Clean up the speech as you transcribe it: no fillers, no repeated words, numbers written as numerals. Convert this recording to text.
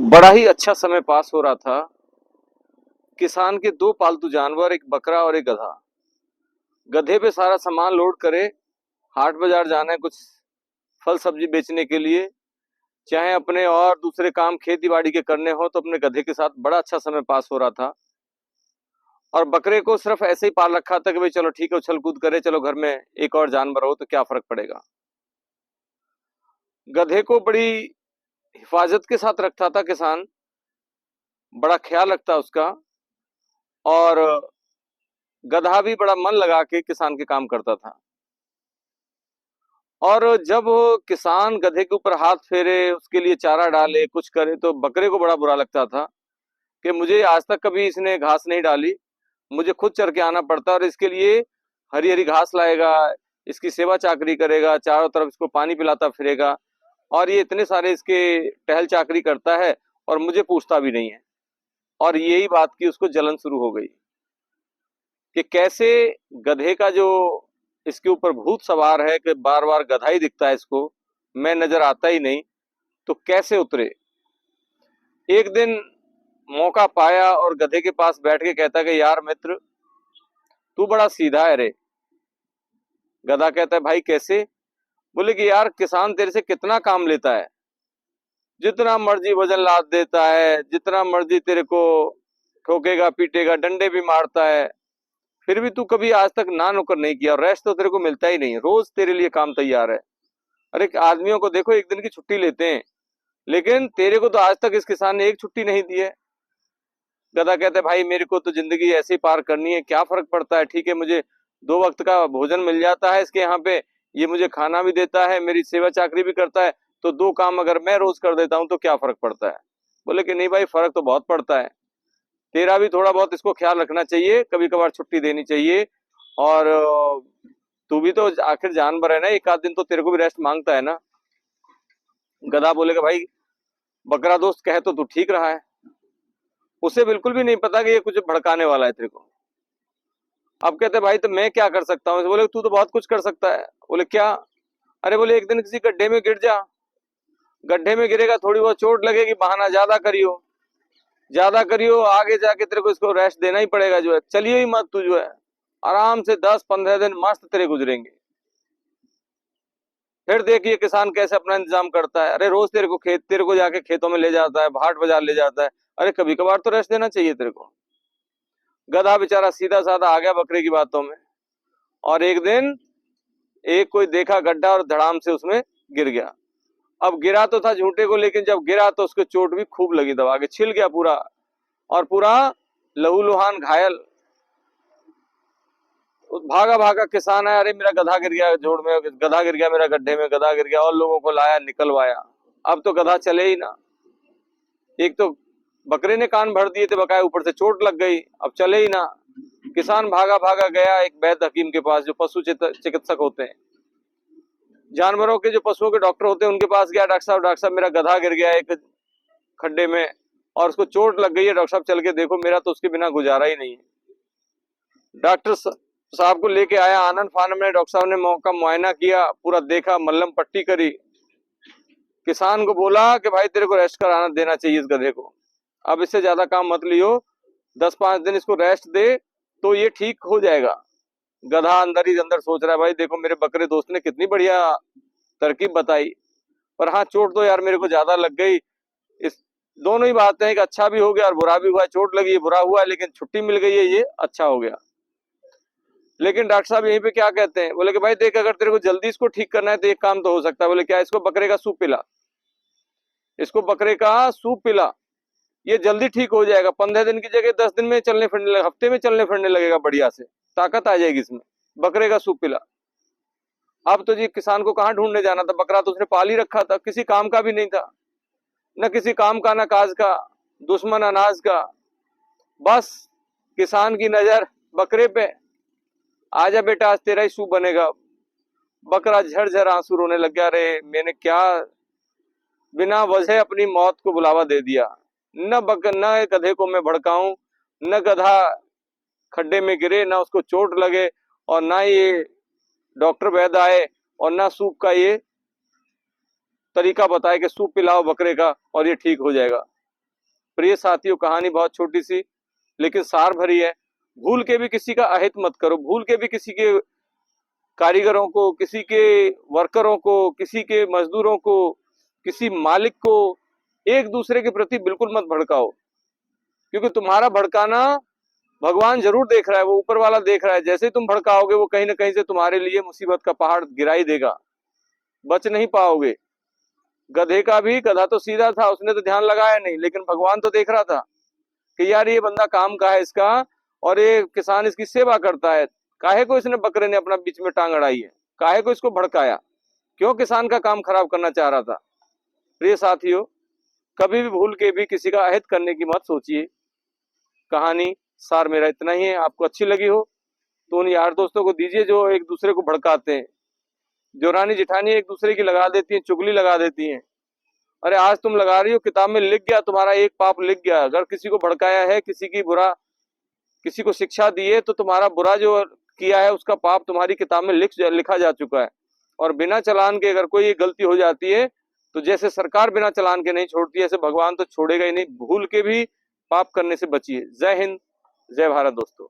बड़ा ही अच्छा समय पास हो रहा था। किसान के दो पालतू जानवर, एक बकरा और एक गधा। गधे पे सारा सामान लोड करे, हाट बाजार जाना है कुछ फल सब्जी बेचने के लिए, चाहे अपने और दूसरे काम खेती बाड़ी के करने हो, तो अपने गधे के साथ बड़ा अच्छा समय पास हो रहा था। और बकरे को सिर्फ ऐसे ही पाल रखा था कि भाई चलो ठीक है, उछल कूद करे, चलो घर में एक और जानवर हो तो क्या फर्क पड़ेगा। गधे को बड़ी हिफाजत के साथ रखता था किसान, बड़ा ख्याल रखता उसका। और गधा भी बड़ा मन लगा के किसान के काम करता था। और जब किसान गधे के ऊपर हाथ फेरे, उसके लिए चारा डाले, कुछ करे, तो बकरे को बड़ा बुरा लगता था कि मुझे आज तक कभी इसने घास नहीं डाली, मुझे खुद चर के आना पड़ता है, और इसके लिए हरी हरी घास लाएगा, इसकी सेवा चाकरी करेगा, चारों तरफ इसको पानी पिलाता फिरेगा, और ये इतने सारे इसके टहल चाकरी करता है और मुझे पूछता भी नहीं है। और यही बात की उसको जलन शुरू हो गई कि कैसे गधे का जो इसके ऊपर भूत सवार है कि बार बार गधा ही दिखता है इसको, मैं नजर आता ही नहीं, तो कैसे उतरे। एक दिन मौका पाया और गधे के पास बैठ के कहता कि यार मित्र, तू बड़ा सीधा है रे। गधा कहता है भाई कैसे। बोले कि यार किसान तेरे से कितना काम लेता है, जितना मर्जी वजन लाद देता है, जितना मर्जी तेरे को ठोकेगा पीटेगा, डंडे भी मारता है, फिर भी तू कभी आज तक ना नुकर नहीं किया, और रेस्ट तो तेरे को मिलता ही नहीं, रोज तेरे लिए काम तैयार है। अरे आदमियों को देखो एक दिन की छुट्टी लेते हैं, लेकिन तेरे को तो आज तक इस किसान ने एक छुट्टी नहीं दी है। गधा कहते भाई मेरे को तो जिंदगी ऐसे ही पार करनी है, क्या फर्क पड़ता है, ठीक है मुझे दो वक्त का भोजन मिल जाता है इसके यहाँ पे, ये मुझे खाना भी देता है, मेरी सेवा चाकरी भी करता है, तो दो काम अगर मैं रोज कर देता हूँ तो क्या फर्क पड़ता है। बोले कि नहीं भाई, फर्क तो बहुत पड़ता है, तेरा भी थोड़ा बहुत इसको ख्याल रखना चाहिए, कभी कभार छुट्टी देनी चाहिए। और तू भी तो आखिर जानवर है ना, एक आध दिन तो तेरे को भी रेस्ट मांगता है ना। गधा बोलेगा भाई बकरा दोस्त, कहे तो तू ठीक रहा है, उसे बिल्कुल भी नहीं पता कि ये कुछ भड़काने वाला है तेरे को। अब कहते भाई तो मैं क्या कर सकता हूँ। बोले तू तो बहुत कुछ कर सकता है। बोले क्या। अरे बोले एक दिन किसी गड्ढे में गिर जा, गड्ढे में गिरेगा, थोड़ी बहुत चोट लगेगी, बहाना ज्यादा करियो, ज्यादा करियो, आगे जाके तेरे को इसको रेस्ट देना ही पड़ेगा, जो है चलिए ही मत, तू जो है आराम से 10-15 दिन मस्त तेरे गुजरेंगे। फिर देखिए किसान कैसे अपना इंतजाम करता है। अरे रोज तेरे को जाके खेतों में ले जाता है, हाट बाजार ले जाता है, अरे कभी कभार तो रेस्ट देना चाहिए तेरे को। गधा बेचारा सीधा साधा आ गया बकरे की बातों में, और एक दिन एक कोई देखा गड्ढा और धड़ाम से उसमें गिर गया। अब गिरा तो था झूठे को, लेकिन जब गिरा तो उसको चोट भी खूब लगी, दबा के छिल गया पूरा, और पूरा लहूलुहान घायल। भागा भागा किसान है, अरे मेरा गधा गिर गया जोड़ में, गधा गिर गया मेरा गड्ढे में, गधा गिर गया, और लोगों को लाया निकलवाया। अब तो गधा चले ही ना, एक तो बकरे ने कान भर दिए थे बकाए, ऊपर से चोट लग गई, अब चले ही ना। किसान भागा भागा गया एक वैद्य हकीम के पास, जो पशु चिकित्सक होते हैं, जानवरों के जो पशुओं के डॉक्टर होते हैं, उनके पास गया। डॉक्टर साहब मेरा गधा गिर गया एक खड्डे में और उसको चोट लग गई है, डॉक्टर साहब चल के देखो, मेरा तो उसके बिना गुजारा ही नहीं है। डॉक्टर साहब को लेके आया, आनंद फानन में डॉक्टर साहब ने मौका मुआयना किया, पूरा देखा, मल्लम पट्टी करी। किसान को बोला कि भाई तेरे को रेस्ट कराना देना चाहिए इस गधे को, अब इससे ज्यादा काम मत लियो, 10-5 दिन इसको रेस्ट दे तो ये ठीक हो जाएगा। गधा अंदर ही अंदर सोच रहा है भाई देखो मेरे बकरे दोस्त ने कितनी बढ़िया तरकीब बताई, पर हाँ चोट तो यार मेरे को ज्यादा लग गई। इस दोनों ही बातें हैं कि अच्छा भी हो गया और बुरा भी हुआ, चोट लगी है बुरा हुआ है, लेकिन छुट्टी मिल गई है ये अच्छा हो गया। लेकिन डॉक्टर साहब यहीं पे क्या कहते हैं, बोले कि भाई देख अगर तेरे को जल्दी इसको ठीक करना है तो एक काम तो हो सकता है। बोले क्या। इसको बकरे का सूप पिला, इसको बकरे का सूप पिला, ये जल्दी ठीक हो जाएगा, 15 दिन की जगह 10 दिन में चलने फिरने लगेगा, हफ्ते में चलने फिरने लगेगा, बढ़िया से ताकत आ जाएगी इसमें, बकरे का सूप पिला। अब तो जी किसान को कहाँ ढूंढने जाना था, बकरा तो उसने पाल ही रखा था, किसी काम का भी नहीं था, न किसी काम का न काज का, दुश्मन अनाज का। बस किसान की नजर बकरे पे, आजा बेटा आज तेरा ही सूप बनेगा। बकरा झरझर आंसू रोने लग गया, रे मैंने क्या बिना वजह अपनी मौत को बुलावा दे दिया। न गधे को मैं भड़काऊं, न गधा खड्डे में गिरे, ना उसको चोट लगे, और ना ये डॉक्टर वैद्य आए, और ना सूप का ये तरीका बताए कि सूप पिलाओ बकरे का और ये ठीक हो जाएगा। प्रिय साथियों, कहानी बहुत छोटी सी लेकिन सार भरी है। भूल के भी किसी का अहित मत करो, भूल के भी किसी के कारीगरों को, किसी के वर्करों को, किसी के मजदूरों को, किसी मालिक को एक दूसरे के प्रति बिल्कुल मत भड़काओ, क्योंकि तुम्हारा भड़काना भगवान जरूर देख रहा है, वो ऊपर वाला देख रहा है। जैसे ही तुम भड़काओगे वो कहीं ना कहीं से तुम्हारे लिए मुसीबत का पहाड़ गिराई देगा, बच नहीं पाओगे। गधे का भी, गधा तो सीधा था, उसने तो ध्यान लगाया नहीं, लेकिन भगवान तो देख रहा था कि यार ये बंदा काम का है इसका, और ये किसान इसकी सेवा करता है, काहे को इसने बकरे ने अपना बीच में टांग अड़ाई है, काहे को इसको भड़काया, क्यों किसान का काम खराब करना चाह रहा था। प्रिय साथियों, कभी भी भूल के भी किसी का अहित करने की मत सोचिए। कहानी सार मेरा इतना ही है। आपको अच्छी लगी हो तो उन यार दोस्तों को दीजिए जो एक दूसरे को भड़काते हैं, जो रानी जिठानी एक दूसरे की लगा देती हैं, चुगली लगा देती हैं। अरे आज तुम लगा रही हो, किताब में लिख गया, तुम्हारा एक पाप लिख गया। अगर किसी को भड़काया है, किसी की बुरा, किसी को शिक्षा दी है, तो तुम्हारा बुरा जो किया है उसका पाप तुम्हारी किताब में लिखा जा चुका है। और बिना चालान के अगर कोई गलती हो जाती है तो जैसे सरकार बिना चालान के नहीं छोड़ती है, ऐसे भगवान तो छोड़ेगा ही नहीं। भूल के भी पाप करने से बचिए। जय हिंद, जय भारत दोस्तों।